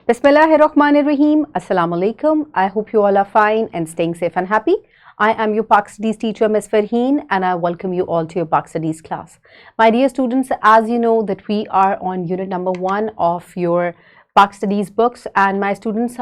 Bismillahirrahmanirrahim. Assalamu alaikum. I hope you all are fine and staying safe and happy. I am your Pak Studies teacher, Ms. Farheen, and I welcome you all to your Pak Studies class. My dear students, as you know that we are on unit number 1 of your Pak Studies books, and my students,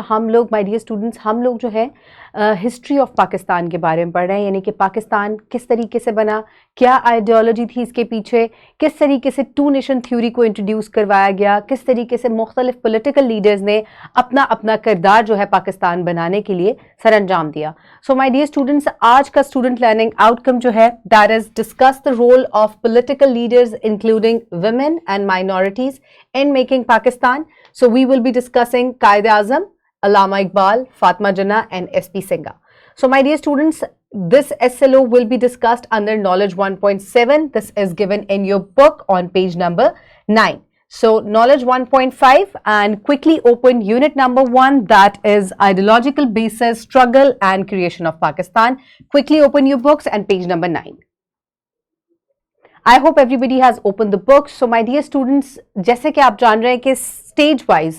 my dear students, हम लोग जो है history of Pakistan के बारे में पढ़ रहे हैं, यानी कि पाकिस्तान किस तरीके से बना, क्या आइडियोलॉजी थी इसके पीछे, किस तरीके से टू नेशन थ्योरी को इंट्रोड्यूस करवाया गया, किस तरीके से मुख्तलिफ पॉलिटिकल लीडर्स ने अपना अपना किरदार जो है पाकिस्तान बनाने के लिए सर अंजाम दिया. सो माय डियर स्टूडेंट्स, आज का स्टूडेंट लर्निंग आउटकम जो है that is discuss the role of political leaders including women and minorities in making Pakistan. So we will be discussing Quaid-e-Azam, Allama Iqbal, Fatma Jinnah and S.P. Singha. So my dear students, this SLO will be discussed under Knowledge 1.7. This is given in your book on page number 9. So Knowledge 1.5 and quickly open unit number 1, that is Ideological Basis, Struggle and Creation of Pakistan. Quickly open your books and page number 9. I hope everybody has opened the book. So my dear students, जैसे कि आप जान रहे हैं कि stage wise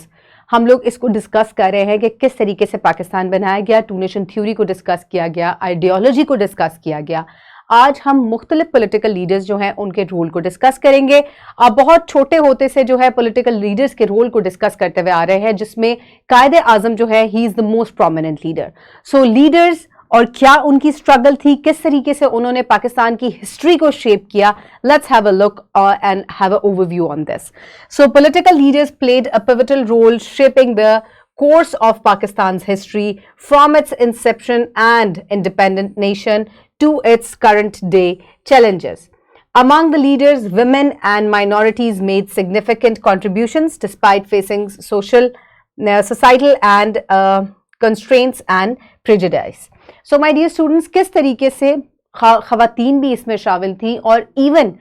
हम लोग इसको डिस्कस कर रहे हैं कि किस तरीके से पाकिस्तान बनाया गया, टू नेशन थ्योरी को डिस्कस किया गया, आइडियोलॉजी को डिस्कस किया गया. आज हम मुख्तलिफ पॉलिटिकल लीडर्स जो हैं उनके रोल को डिस्कस करेंगे. आप बहुत छोटे होते से जो है पॉलिटिकल लीडर्स के रोल को डिस्कस करते हुए आ रहे हैं, जिसमें कायदे आजम जो है he is the most prominent leader. So leaders और क्या उनकी स्ट्रगल थी, किस तरीके से उन्होंने पाकिस्तान की हिस्ट्री को शेप किया, let's have a look and have a overview on this. So political leaders played a pivotal role shaping the course of Pakistan's history from its inception and independent nation to its current day challenges. Among the leaders, women and minorities made significant contributions despite facing societal and constraints and prejudice. So my dear students, किस तरीके से ख़वातीन भी इसमें शामिल थी और even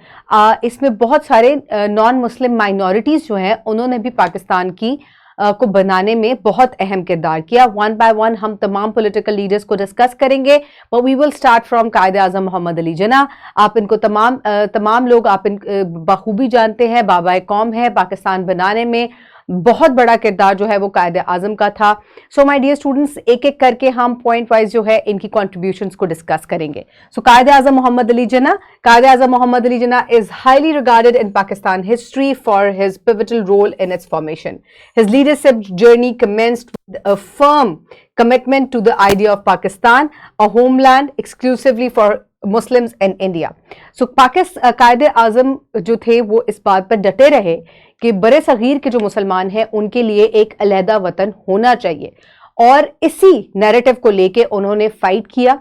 इसमें बहुत सारे नॉन मुस्लिम माइनॉरिटीज़ जो हैं उन्होंने भी पाकिस्तान की को बनाने में बहुत अहम किरदार किया. वन बाय वन हम तमाम पॉलिटिकल लीडर्स को डिस्कस करेंगे, but we will start from Quaid-e Azam Mohammad Ali जिन्ना. आप इनको तमाम लोग आप इन बखूबी जानते हैं, बाबा कौम है, पाकिस्तान बनाने में बहुत बड़ा किरदार जो है वो कायदे आज़म का था. सो माय डियर स्टूडेंट्स, एक एक करके हम पॉइंट वाइज जो है इनकी कॉन्ट्रीब्यूशंस को डिस्कस करेंगे. सो कायदे Azam Mohammad Ali Jinnah. Quaid Azam Mohammad Ali Jinnah is highly regarded in Pakistan history for his pivotal role in its formation. His leadership journey commenced with a firm commitment to the idea of Pakistan, a homeland exclusively for Muslims in India. So कायदे आज़म जो थे वो इस बात पर डटे रहे कि बड़े सगीर के जो मुसलमान हैं उनके लिए एक अलहदा वतन होना चाहिए, और इसी नैरेटिव को लेके उन्होंने फाइट किया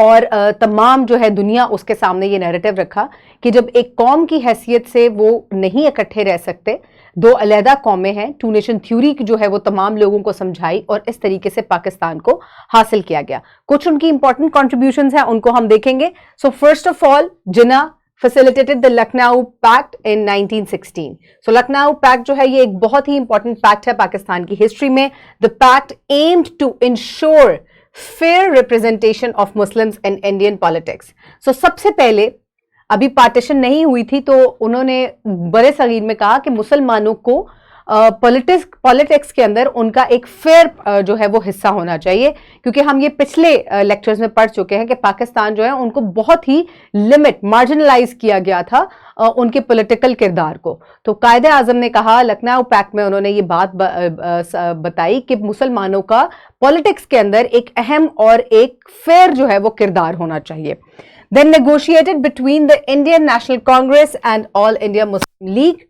और तमाम जो है दुनिया उसके सामने ये नैरेटिव रखा कि जब एक कौम की हैसियत से वो नहीं इकट्ठे रह सकते, दो अलहदा कौमें हैं, टू नेशन थ्योरी जो है वो तमाम लोगों को समझाई और इस तरीके से पाकिस्तान को हासिल किया गया. कुछ उनकी इंपॉर्टेंट कॉन्ट्रीब्यूशंस हैं, उनको हम देखेंगे. So first of all, Jinnah facilitated the Lucknow Pact in 1916. So Lucknow Pact जो है ये एक बहुत ही इंपॉर्टेंट पैक्ट है पाकिस्तान की हिस्ट्री में. The pact aimed to ensure fair representation of Muslims in Indian politics. So सबसे पहले अभी पार्टीशन नहीं हुई थी तो उन्होंने बड़े सगीर में कहा कि मुसलमानों को पॉलिटिक्स के अंदर उनका एक फेयर जो है वो हिस्सा होना चाहिए, क्योंकि हम ये पिछले लेक्चर्स में पढ़ चुके हैं कि पाकिस्तान जो है उनको बहुत ही मार्जिनलाइज किया गया था उनके पॉलिटिकल किरदार को. तो कायदे आज़म ने कहा, लखनऊ पैक्ट में उन्होंने ये बात बताई कि मुसलमानों का पॉलिटिक्स के अंदर एक अहम और एक फेयर जो है वो किरदार होना चाहिए. Then negotiated between the Indian National Congress and All India Muslim League.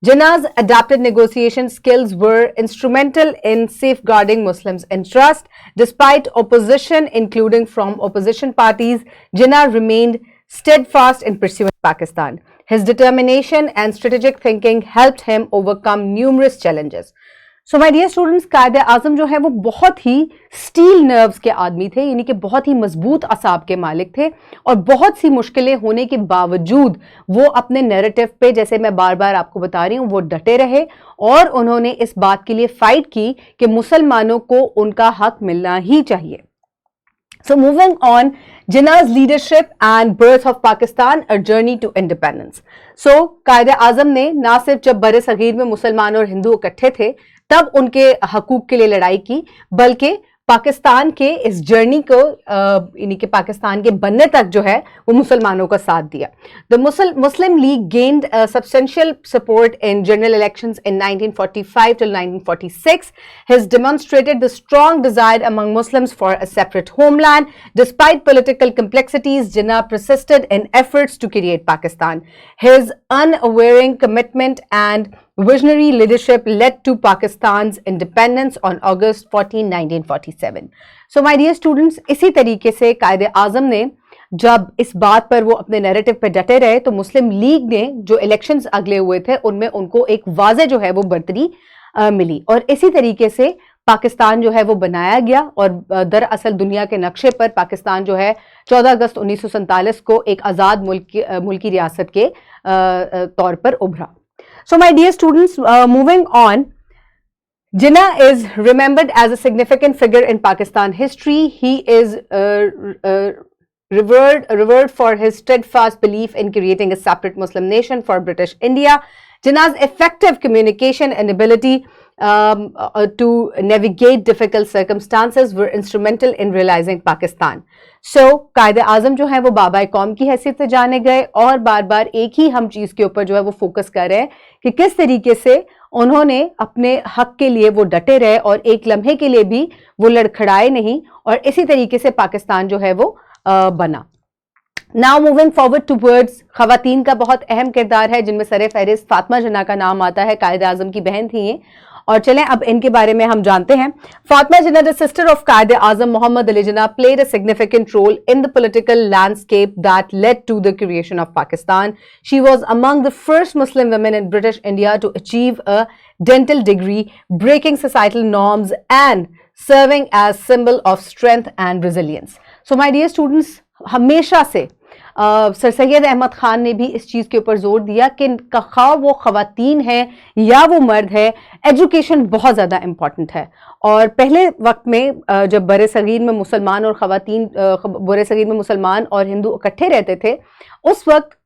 Jinnah's adapted negotiation skills were instrumental in safeguarding Muslims' interest. Despite opposition, including from opposition parties, Jinnah remained steadfast in pursuing Pakistan. His determination and strategic thinking helped him overcome numerous challenges. So my dear students, Quaid-e Azam जो है वो बहुत ही steel nerves के आदमी थे, यानी कि बहुत ही मजबूत असाब के मालिक थे, और बहुत सी मुश्किलें होने के बावजूद वो अपने नैरेटिव पे, जैसे मैं बार बार आपको बता रही हूँ, वो डटे रहे और उन्होंने इस बात के लिए फाइट की कि मुसलमानों को उनका हक मिलना ही चाहिए. So moving on, Jinnah's leadership and birth of Pakistan, a journey to independence. So कायदे आजम ने ना सिर्फ जब बड़े सगीर में मुसलमान और हिंदू इकट्ठे थे तब उनके हकूक के लिए लड़ाई की, बल्कि पाकिस्तान के इस जर्नी को यानी कि पाकिस्तान के बनने तक जो है वो मुसलमानों का साथ दिया. The Muslim league gained substantial support in general elections in 1945 till 1946. Has demonstrated the strong desire among Muslims for a separate homeland. Despite political complexities, Jinnah persisted in efforts to create Pakistan. His unwavering commitment and visionary leadership led to Pakistan's independence on August 14, 1947. So my dear students, इसी तरीके से कायदे आजम ने जब इस बात पर वो अपने नैरेटिव पे डटे रहे तो मुस्लिम लीग ने जो इलेक्शंस अगले हुए थे उनमें उनको एक वाज़े जो है वो बढ़तरी मिली और इसी तरीके से पाकिस्तान जो है वो बनाया गया और दरअसल दुनिया के नक्शे पर पाकिस्तान जो है 14 अगस्त 1947 को एक आज़ाद मुल्की रियासत के तौर पर उभरा. So my dear students, moving on, Jinnah is remembered as a significant figure in Pakistan history. He is revered for his steadfast belief in creating a separate Muslim nation for British India. Jinnah's effective communication and ability to navigate difficult circumstances were instrumental in realizing Pakistan. So, कायदे आजम जो है वो बाबा कौम की हैसियत से जाने गए और बार बार एक ही हम चीज़ के ऊपर जो है वो फोकस कर रहे हैं कि किस तरीके से उन्होंने अपने हक के लिए वो डटे रहे और एक लम्हे के लिए भी वो लड़खड़ाए नहीं और इसी तरीके से पाकिस्तान जो है वो बना. नाउ मूविंग फॉरवर्ड टूवर्ड्स, खवातीन का बहुत अहम किरदार है जिनमें सरे फहरिस्त फातिमा जिन्ना का नाम आता है. कायदे आजम की बहन थी ये और चलें अब इनके बारे में हम जानते हैं. फातिमा जिन्ना, द सिस्टर ऑफ कायदे आजम मोहम्मद अली जिन्ना, played a significant role in the political landscape that led to the creation of Pakistan. She was among the first Muslim women in British India to achieve a dental degree, breaking societal norms and serving as symbol of strength and resilience. So my dear students, हमेशा से sir Syed Ahmad Khan ने भी इस चीज़ के ऊपर जोर दिया कि खा वो ख़वातीन है या वो मर्द है, एजुकेशन बहुत ज़्यादा इम्पॉर्टेंट है. और पहले वक्त में जब बड़े सगीर में मुसलमान और ख़वातीन बड़े सगीर में मुसलमान और हिंदू इकट्ठे रहते थे उस वक्त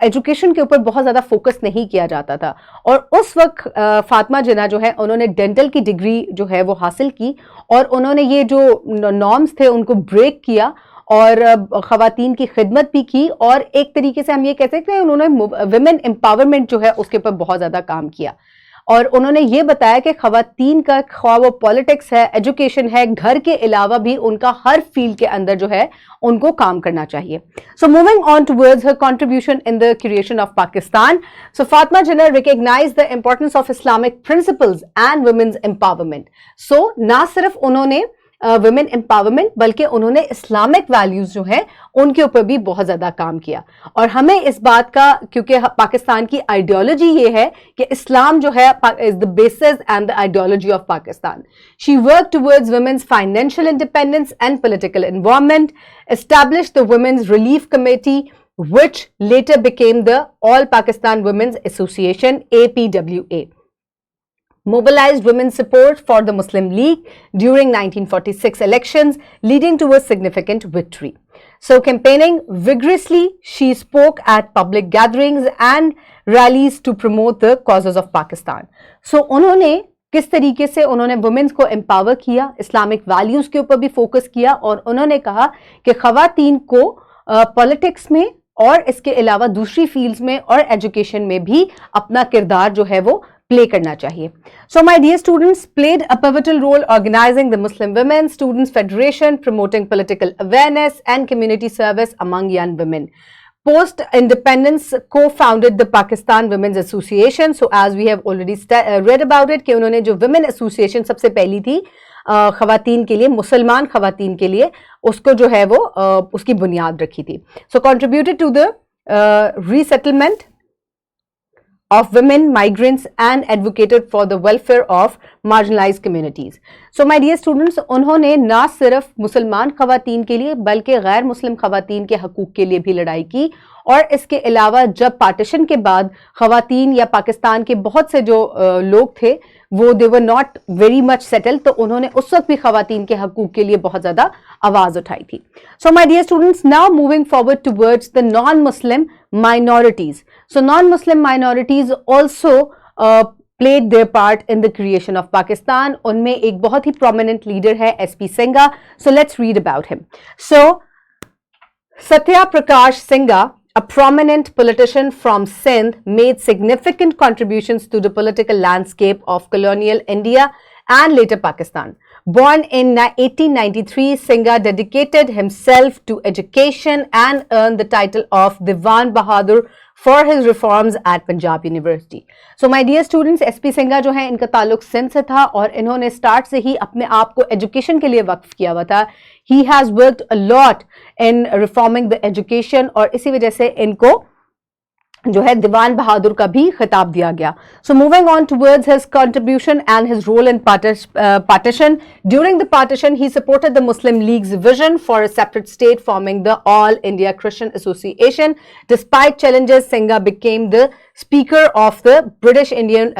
एजुकेशन के ऊपर बहुत ज़्यादा फोकस नहीं किया जाता था और उस वक्त फातिमा जिन्ना जो है उन्होंने डेंटल की डिग्री जो है वो हासिल की और उन्होंने ये जो नॉर्म्स थे उनको ब्रेक किया और ख़वातीन की खिदमत भी की और एक तरीके से हम ये कह सकते हैं उन्होंने विमेन एम्पावरमेंट जो है उसके ऊपर बहुत ज़्यादा काम किया और उन्होंने ये बताया कि ख़वातीन का ख्वाह वो पॉलिटिक्स है, एजुकेशन है, घर के अलावा भी उनका हर फील्ड के अंदर जो है उनको काम करना चाहिए. So moving on towards her contribution in the creation of Pakistan. So Fatima Jinnah recognise the importance of Islamic principles and women's empowerment. So ना सिर्फ उन्होंने वुमेन एम्पावरमेंट बल्कि उन्होंने इस्लामिक वैल्यूज जो हैं उनके ऊपर भी बहुत ज़्यादा काम किया और हमें इस बात का, क्योंकि पाकिस्तान की आइडियोलॉजी ये है कि इस्लाम जो है is the basis and the ideology of Pakistan. She work towards women's financial independence and political environment, establish the women's relief committee which later became the All Pakistan Women's Association, APWA. Mobilized women's support for the Muslim League during 1946 elections, leading to a significant victory. So, campaigning vigorously, she spoke at public gatherings and rallies to promote the causes of Pakistan. So, उन्होंने किस तरीके से उन्होंने women's को empower किया, Islamic values के ऊपर भी फोकस किया और उन्होंने कहा कि ख़वातीन को पॉलिटिक्स में और इसके अलावा दूसरी फील्ड्स में और एजुकेशन में भी अपना किरदार जो है वो प्ले करना चाहिए. So my dear students, played a pivotal role organizing the Muslim Women Students Federation, promoting political awareness and community service among young women. Post independence co-founded the Pakistan Women's Association. So as we have already read about it कि उन्होंने जो Women Association सबसे पहली थी ख़वातीन के लिए, मुसलमान ख़वातीन के लिए, उसको जो है वो उसकी बुनियाद रखी थी. So contributed to the resettlement of women, migrants and advocated for the welfare of marginalized communities. So my dear students, उन्होंने ना सिर्फ मुसलमान खवातीन के लिए बल्कि गैर मुस्लिम खवातीन के हकूक़ के लिए भी लड़ाई की, और इसके अलावा जब पार्टीशन के बाद खवातीन या पाकिस्तान के बहुत से जो लोग थे वो they were not very much settle, तो उन्होंने उस वक्त भी खवातीन के हकूक़ के लिए बहुत ज़्यादा आवाज़ उठाई थी. So my dear students, now moving forward towards the non Muslim minorities. So non-Muslim minorities also played their part in the creation of Pakistan. उनमें एक बहुत ही prominent leader है SP Singha. So let's read about him. So Satya Prakash Singha, a prominent politician from Sindh, made significant contributions to the political landscape of colonial India and later Pakistan. Born in 1893, Singha dedicated himself to education and earned the title of Diwan Bahadur for his reforms at Punjab University. So my dear students, SP Singha जो है इनका ताल्लुक सिंध से था और इन्होंने start से ही अपने आप को एजुकेशन के लिए वक्फ किया हुआ था. He has worked a lot in reforming the education और इसी वजह से इनको जो है दीवान बहादुर का भी खिताब दिया गया. So moving on towards his contribution and his role in partition. During the partition, he supported the Muslim League's vision for a separate state forming the All India Christian Association. Despite challenges, Singha became the Speaker of the British Indian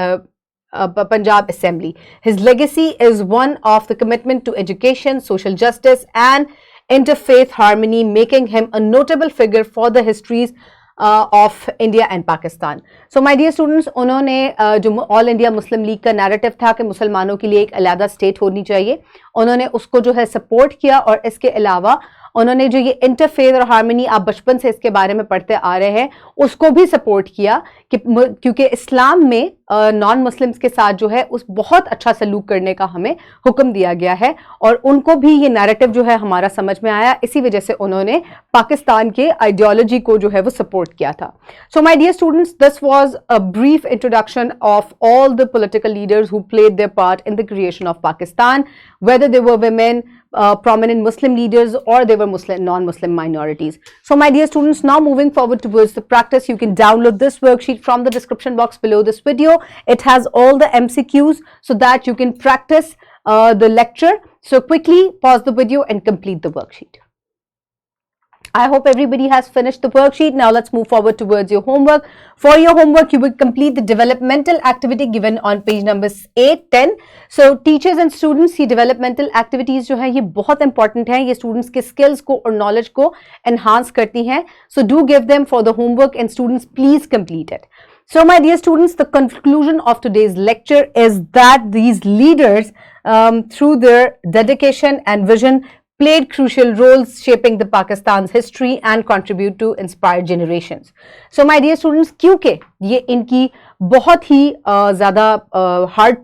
Punjab Assembly. His legacy is one of the commitment to education, social justice and interfaith harmony, making him a notable figure for the histories of India and Pakistan. So my dear students, उन्होंने जो all India Muslim league का narrative था कि मुसलमानों के लिए एक अलग स्टेट होनी चाहिए, उन्होंने उसको जो है सपोर्ट किया और इसके अलावा उन्होंने जो ये इंटरफेथ और हार्मनी आप बचपन से इसके बारे में पढ़ते आ रहे हैं उसको भी सपोर्ट किया कि क्योंकि इस्लाम में नॉन मुस्लिम्स के साथ जो है उस बहुत अच्छा सलूक करने का हमें हुक्म दिया गया है और उनको भी ये नैरेटिव जो है हमारा समझ में आया, इसी वजह से उन्होंने पाकिस्तान के आइडियोलॉजी को जो है वो सपोर्ट किया था. So my dear students, this was a brief introduction of all the political leaders who played their part in the creation of Pakistan, whether they were women, prominent Muslim leaders, or they were non-Muslim minorities. So my dear students, now moving forward towards the practice, you can download this worksheet from the description box below this video. It has all the MCQs so that you can practice the lecture. So quickly pause the video and complete the worksheet. I hope everybody has finished the worksheet. Now let's move forward towards your homework. For your homework, you will complete the developmental activity given on page numbers 8, 10. So teachers and students, ये developmental activities जो हैं ये बहुत important हैं, ये students के skills को और knowledge को enhance करती हैं. So do give them for the homework and students please complete it. So my dear students, the conclusion of today's lecture is that these leaders through their dedication and vision played crucial roles shaping the Pakistan's history and contribute to inspire generations. So my dear students, क्योंकि ये इनकी बहुत ही ज़्यादा hard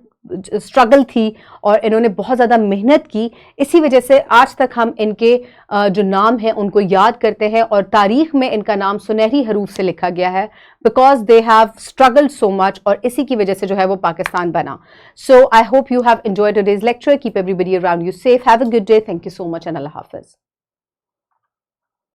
struggle थी और इन्होंने बहुत ज़्यादा मेहनत की, इसी वजह से आज तक हम इनके जो नाम हैं उनको याद करते हैं और तारीख में इनका नाम सुनहरी हरूफ से लिखा गया है, because they have struggled so much और इसी की वजह से जो है वो पाकिस्तान बना. So I hope you have enjoyed today's lecture. Keep everybody around you safe. Have a good day. Thank you so much and अल्लाह हाफिज़.